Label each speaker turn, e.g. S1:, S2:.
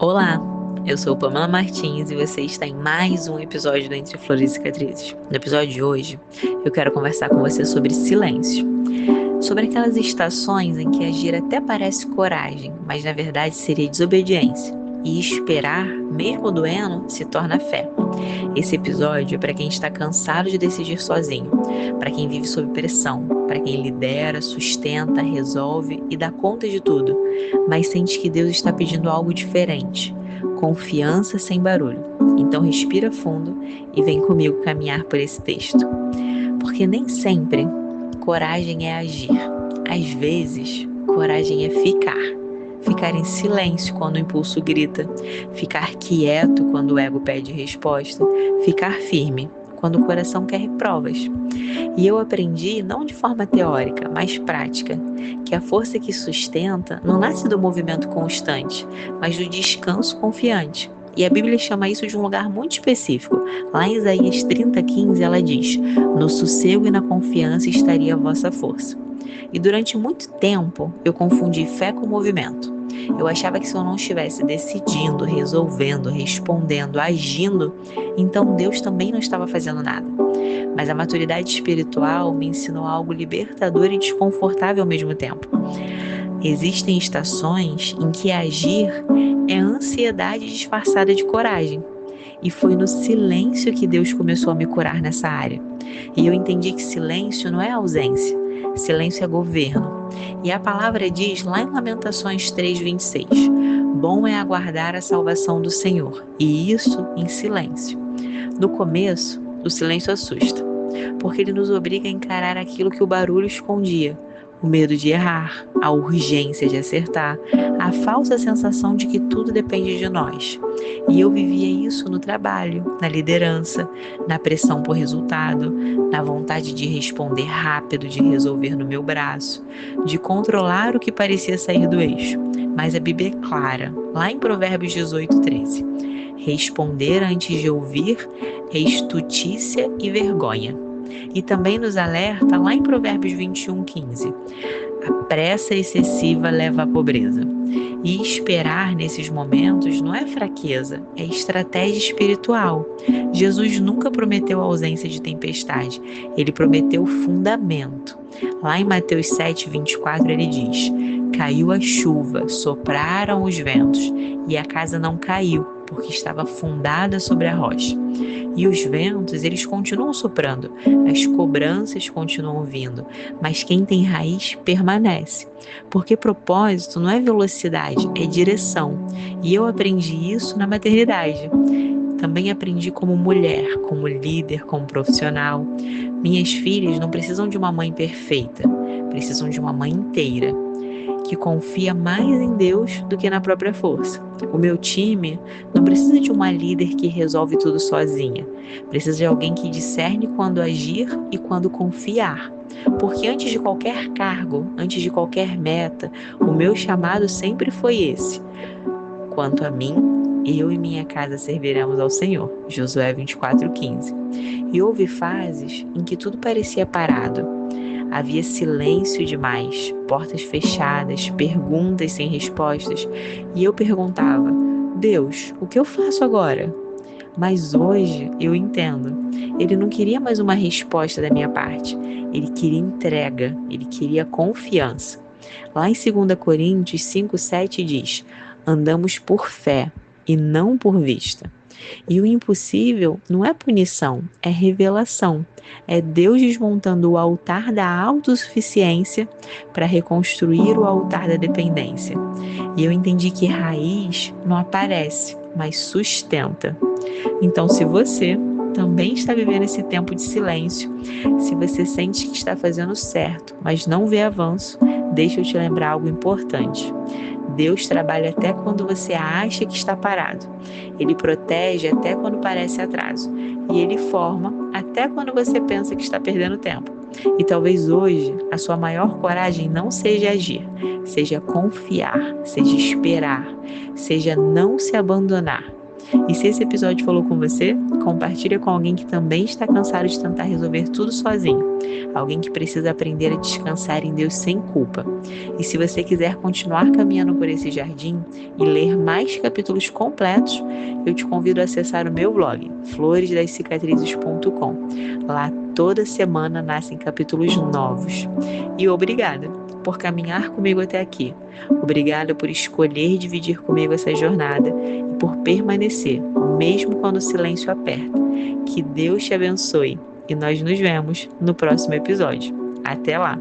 S1: Olá, eu sou Pamela Martins e você está em mais um episódio do Entre Flores e Cicatrizes. No episódio de hoje, eu quero conversar com você sobre silêncio, sobre aquelas estações em que agir até parece coragem, mas na verdade seria desobediência, e esperar, mesmo doendo, se torna fé. Esse episódio é para quem está cansado de decidir sozinho, para quem vive sob pressão, para quem lidera, sustenta, resolve e dá conta de tudo, mas sente que Deus está pedindo algo diferente. Confiança sem barulho. Então respira fundo e vem comigo caminhar por esse texto. Porque nem sempre coragem é agir. Às vezes, coragem é ficar. Ficar em silêncio quando o impulso grita, ficar quieto quando o ego pede resposta, ficar firme quando o coração quer provas. E eu aprendi, não de forma teórica, mas prática, que a força que sustenta não nasce do movimento constante, mas do descanso confiante. E a Bíblia chama isso de um lugar muito específico. Lá em Isaías 30:15 ela diz: "No sossego e na confiança estaria a vossa força." E durante muito tempo eu confundi fé com movimento. Eu achava que se eu não estivesse decidindo, resolvendo, respondendo, agindo, então Deus também não estava fazendo nada. Mas a maturidade espiritual me ensinou algo libertador e desconfortável ao mesmo tempo. Existem estações em que agir é ansiedade disfarçada de coragem. E foi no silêncio que Deus começou a me curar nessa área. E eu entendi que silêncio não é ausência, silêncio é governo. E a palavra diz lá em Lamentações 3:26, bom é aguardar a salvação do Senhor, e isso em silêncio. No começo, o silêncio assusta, porque ele nos obriga a encarar aquilo que o barulho escondia. O medo de errar, a urgência de acertar, a falsa sensação de que tudo depende de nós. E eu vivia isso no trabalho, na liderança, na pressão por resultado, na vontade de responder rápido, de resolver no meu braço, de controlar o que parecia sair do eixo. Mas a Bíblia é clara, lá em Provérbios 18:13. Responder antes de ouvir é estutícia e vergonha. E também nos alerta lá em Provérbios 21:15. A pressa excessiva leva à pobreza. E esperar nesses momentos não é fraqueza, é estratégia espiritual. Jesus nunca prometeu a ausência de tempestade, ele prometeu fundamento. Lá em Mateus 7:24 ele diz: caiu a chuva, sopraram os ventos, e a casa não caiu, porque estava fundada sobre a rocha. E os ventos, eles continuam soprando, as cobranças continuam vindo, mas quem tem raiz permanece. Porque propósito não é velocidade, é direção. E eu aprendi isso na maternidade. Também aprendi como mulher, como líder, como profissional. Minhas filhas não precisam de uma mãe perfeita, precisam de uma mãe inteira, que confia mais em Deus do que na própria força. O meu time não precisa de uma líder que resolve tudo sozinha. Precisa de alguém que discerne quando agir e quando confiar. Porque antes de qualquer cargo, antes de qualquer meta, o meu chamado sempre foi esse. Quanto a mim, eu e minha casa serviremos ao Senhor. Josué 24:15. E houve fases em que tudo parecia parado. Havia silêncio demais, portas fechadas, perguntas sem respostas. E eu perguntava: Deus, o que eu faço agora? Mas hoje eu entendo. Ele não queria mais uma resposta da minha parte. Ele queria entrega, ele queria confiança. Lá em 2 Coríntios 5:7 diz: andamos por fé e não por vista. E o impossível não é punição, é revelação. É Deus desmontando o altar da autossuficiência para reconstruir o altar da dependência. E eu entendi que raiz não aparece, mas sustenta. Então, se você também está vivendo esse tempo de silêncio, se você sente que está fazendo certo, mas não vê avanço, deixa eu te lembrar algo importante. Deus trabalha até quando você acha que está parado. Ele protege até quando parece atraso. E Ele forma até quando você pensa que está perdendo tempo. E talvez hoje a sua maior coragem não seja agir, seja confiar, seja esperar, seja não se abandonar. E se esse episódio falou com você, compartilha com alguém que também está cansado de tentar resolver tudo sozinho. Alguém que precisa aprender a descansar em Deus sem culpa. E se você quiser continuar caminhando por esse jardim e ler mais capítulos completos, eu te convido a acessar o meu blog, floresdascicatrizes.com. Lá toda semana nascem capítulos novos. E obrigada por caminhar comigo até aqui. Obrigada por escolher dividir comigo essa jornada e por permanecer, mesmo quando o silêncio aperta. Que Deus te abençoe e nós nos vemos no próximo episódio. Até lá!